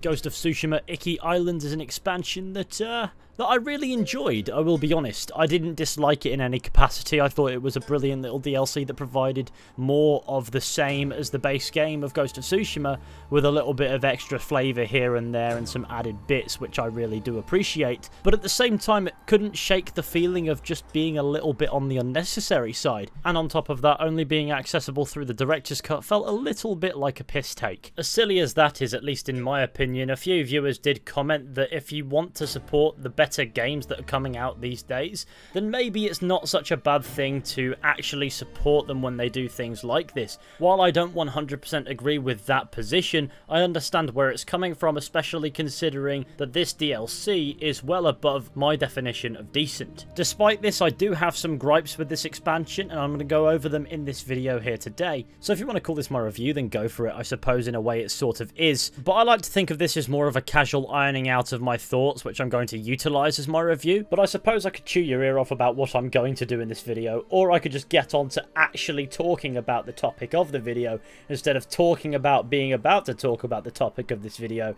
Ghost of Tsushima Iki Island is an expansion that I really enjoyed, I will be honest. I didn't dislike it in any capacity. I thought it was a brilliant little DLC that provided more of the same as the base game of Ghost of Tsushima, with a little bit of extra flavour here and there and some added bits, which I really do appreciate. But at the same time, it couldn't shake the feeling of just being a little bit on the unnecessary side. And on top of that, only being accessible through the director's cut felt a little bit like a piss take. As silly as that is, at least in my opinion, a few viewers did comment that if you want to support the better games that are coming out these days, then maybe it's not such a bad thing to actually support them when they do things like this. While I don't 100% agree with that position, I understand where it's coming from, especially considering that this DLC is well above my definition of decent. Despite this, I do have some gripes with this expansion, and I'm going to go over them in this video here today. So if you want to call this my review, then go for it. I suppose in a way it sort of is, but I like to think of this as more of a casual ironing out of my thoughts, which I'm going to utilise as my review. But I suppose I could chew your ear off about what I'm going to do in this video, or I could just get on to actually talking about the topic of the video instead of talking about being about to talk about the topic of this video.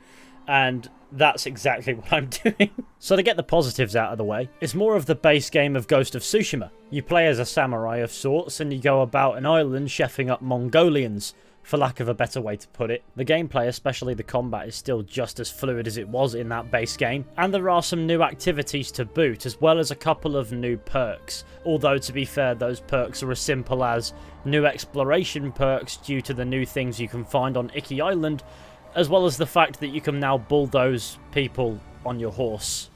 And that's exactly what I'm doing. So to get the positives out of the way, it's more of the base game of Ghost of Tsushima. You play as a samurai of sorts, and you go about an island chefing up Mongolians, for lack of a better way to put it. The gameplay, especially the combat, is still just as fluid as it was in that base game, and there are some new activities to boot, as well as a couple of new perks. Although, to be fair, those perks are as simple as new exploration perks due to the new things you can find on Iki Island, as well as the fact that you can now bulldoze people on your horse.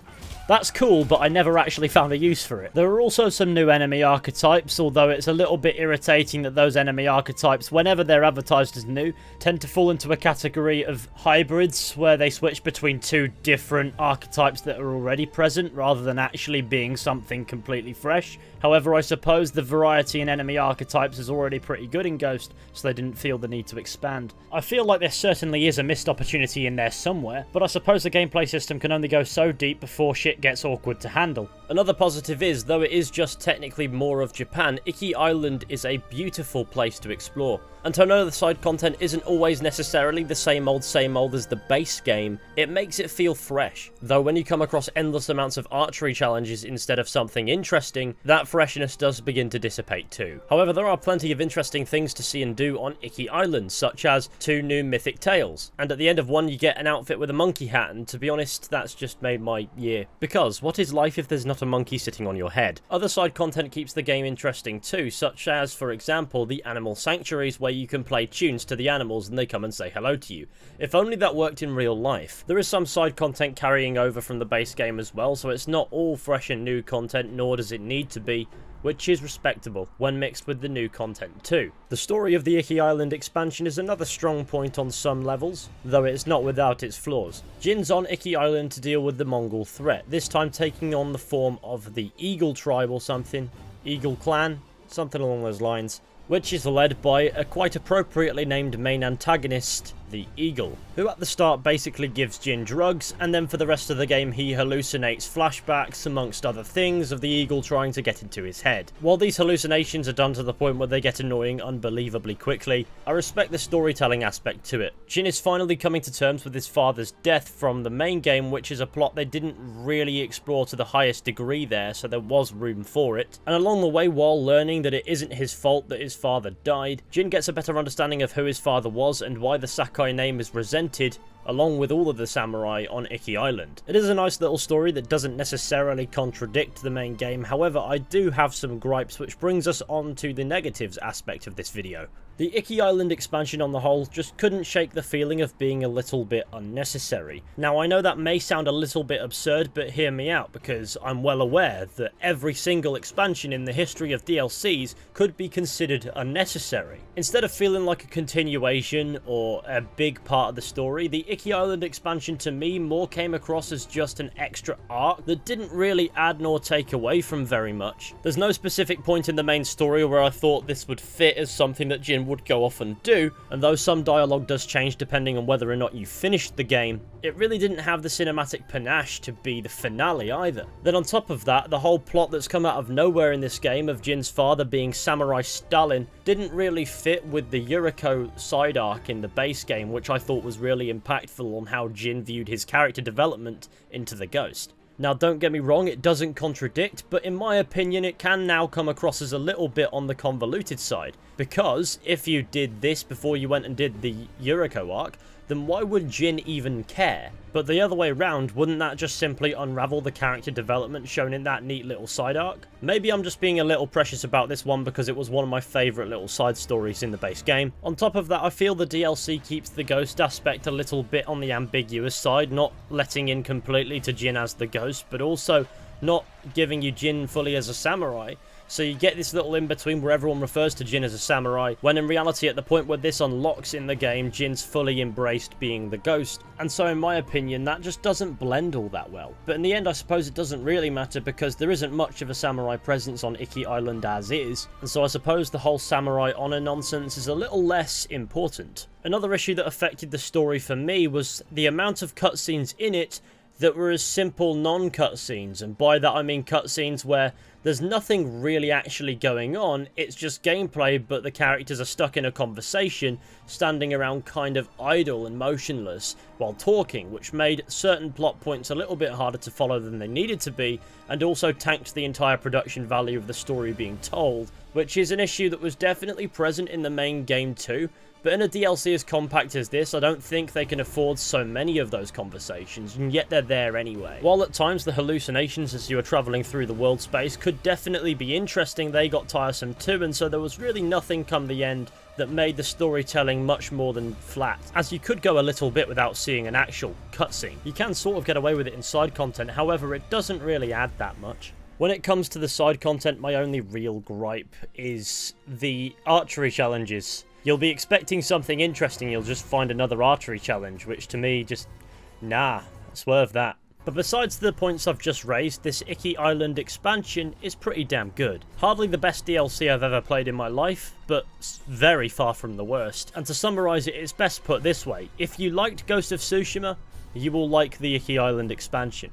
That's cool, but I never actually found a use for it. There are also some new enemy archetypes, although it's a little bit irritating that those enemy archetypes, whenever they're advertised as new, tend to fall into a category of hybrids, where they switch between two different archetypes that are already present, rather than actually being something completely fresh. However, I suppose the variety in enemy archetypes is already pretty good in Ghost, so they didn't feel the need to expand. I feel like there certainly is a missed opportunity in there somewhere, but I suppose the gameplay system can only go so deep before shit gets awkward to handle. Another positive is, though it is just technically more of Japan, Iki Island is a beautiful place to explore. And to know the side content isn't always necessarily the same old as the base game, it makes it feel fresh. Though when you come across endless amounts of archery challenges instead of something interesting, that freshness does begin to dissipate too. However, there are plenty of interesting things to see and do on Iki Island, such as 2 new mythic tails. And at the end of one you get an outfit with a monkey hat, and to be honest, that's just made my year. Because what is life if there's not a monkey sitting on your head? Other side content keeps the game interesting too, such as, for example, the animal sanctuaries, where you can play tunes to the animals and they come and say hello to you. If only that worked in real life. There is some side content carrying over from the base game as well, so it's not all fresh and new content, nor does it need to be, which is respectable when mixed with the new content too. The story of the Iki Island expansion is another strong point on some levels, though it's not without its flaws. Jin's on Iki Island to deal with the Mongol threat, this time taking on the form of the Eagle tribe or something. Eagle clan? Something along those lines. Which is led by a quite appropriately named main antagonist, the Eagle, who at the start basically gives Jin drugs, and then for the rest of the game he hallucinates flashbacks, amongst other things, of the Eagle trying to get into his head. While these hallucinations are done to the point where they get annoying unbelievably quickly, I respect the storytelling aspect to it. Jin is finally coming to terms with his father's death from the main game, which is a plot they didn't really explore to the highest degree there, so there was room for it. And along the way, while learning that it isn't his fault that his father died, Jin gets a better understanding of who his father was and why the Sakai name is resented, along with all of the samurai on Iki Island. It is a nice little story that doesn't necessarily contradict the main game, however I do have some gripes, which brings us on to the negatives aspect of this video. The Iki Island expansion on the whole just couldn't shake the feeling of being a little bit unnecessary. Now I know that may sound a little bit absurd, but hear me out, because I'm well aware that every single expansion in the history of DLCs could be considered unnecessary. Instead of feeling like a continuation or a big part of the story, the Iki Island expansion to me more came across as just an extra arc that didn't really add nor take away from very much. There's no specific point in the main story where I thought this would fit as something that Jin game would go off and do, and though some dialogue does change depending on whether or not you finished the game, it really didn't have the cinematic panache to be the finale either. Then on top of that, the whole plot that's come out of nowhere in this game of Jin's father being Samurai Stalin didn't really fit with the Yuriko side arc in the base game, which I thought was really impactful on how Jin viewed his character development into the Ghost. Now, don't get me wrong, it doesn't contradict, but in my opinion, it can now come across as a little bit on the convoluted side. Because if you did this before you went and did the Yuriko arc, then why would Jin even care? But the other way around, wouldn't that just simply unravel the character development shown in that neat little side arc? Maybe I'm just being a little precious about this one because it was one of my favourite little side stories in the base game. On top of that, I feel the DLC keeps the Ghost aspect a little bit on the ambiguous side, not letting in completely to Jin as the Ghost, but also not giving you Jin fully as a samurai. So you get this little in-between where everyone refers to Jin as a samurai, when in reality at the point where this unlocks in the game, Jin's fully embraced being the Ghost. And so in my opinion, that just doesn't blend all that well. But in the end, I suppose it doesn't really matter because there isn't much of a samurai presence on Iki Island as is. And so I suppose the whole samurai honor nonsense is a little less important. Another issue that affected the story for me was the amount of cutscenes in it that were as simple non-cutscenes, and by that I mean cutscenes where there's nothing really actually going on, it's just gameplay, but the characters are stuck in a conversation, standing around kind of idle and motionless while talking, which made certain plot points a little bit harder to follow than they needed to be, and also tanked the entire production value of the story being told, which is an issue that was definitely present in the main game too. But in a DLC as compact as this, I don't think they can afford so many of those conversations, and yet they're there anyway. While at times the hallucinations as you are travelling through the world space could definitely be interesting, they got tiresome too, and so there was really nothing come the end that made the storytelling much more than flat, as you could go a little bit without seeing an actual cutscene. You can sort of get away with it in side content, however it doesn't really add that much. When it comes to the side content, my only real gripe is the archery challenges. You'll be expecting something interesting, you'll just find another archery challenge, which to me just, nah, swerve that. But besides the points I've just raised, this Iki Island expansion is pretty damn good. Hardly the best DLC I've ever played in my life, but very far from the worst. And to summarise it, it's best put this way: if you liked Ghost of Tsushima, you will like the Iki Island expansion.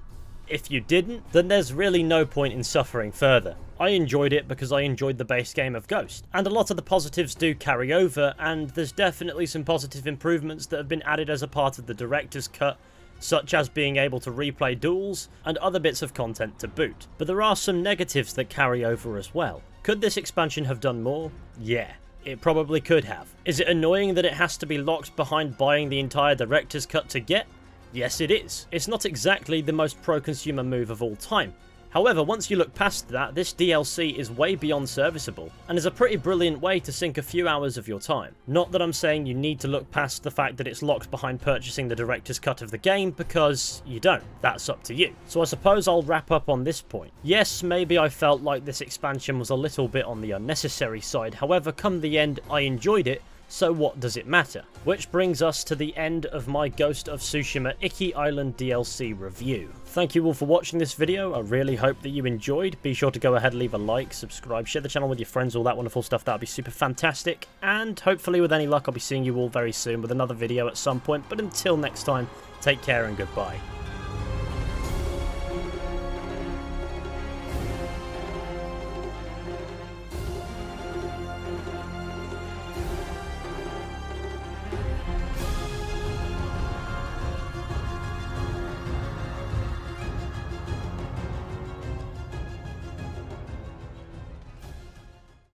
If you didn't, then there's really no point in suffering further. I enjoyed it because I enjoyed the base game of Ghost, and a lot of the positives do carry over, and there's definitely some positive improvements that have been added as a part of the director's cut, such as being able to replay duels, and other bits of content to boot. But there are some negatives that carry over as well. Could this expansion have done more? Yeah. It probably could have. Is it annoying that it has to be locked behind buying the entire director's cut to get? Yes, it is. It's not exactly the most pro-consumer move of all time. However, once you look past that, this DLC is way beyond serviceable, and is a pretty brilliant way to sink a few hours of your time. Not that I'm saying you need to look past the fact that it's locked behind purchasing the director's cut of the game, because you don't. That's up to you. So I suppose I'll wrap up on this point. Yes, maybe I felt like this expansion was a little bit on the unnecessary side, however, come the end, I enjoyed it, so what does it matter? Which brings us to the end of my Ghost of Tsushima Iki Island DLC review. Thank you all for watching this video. I really hope that you enjoyed. Be sure to go ahead and leave a like, subscribe, share the channel with your friends, all that wonderful stuff. That would be super fantastic. And hopefully with any luck, I'll be seeing you all very soon with another video at some point. But until next time, take care and goodbye.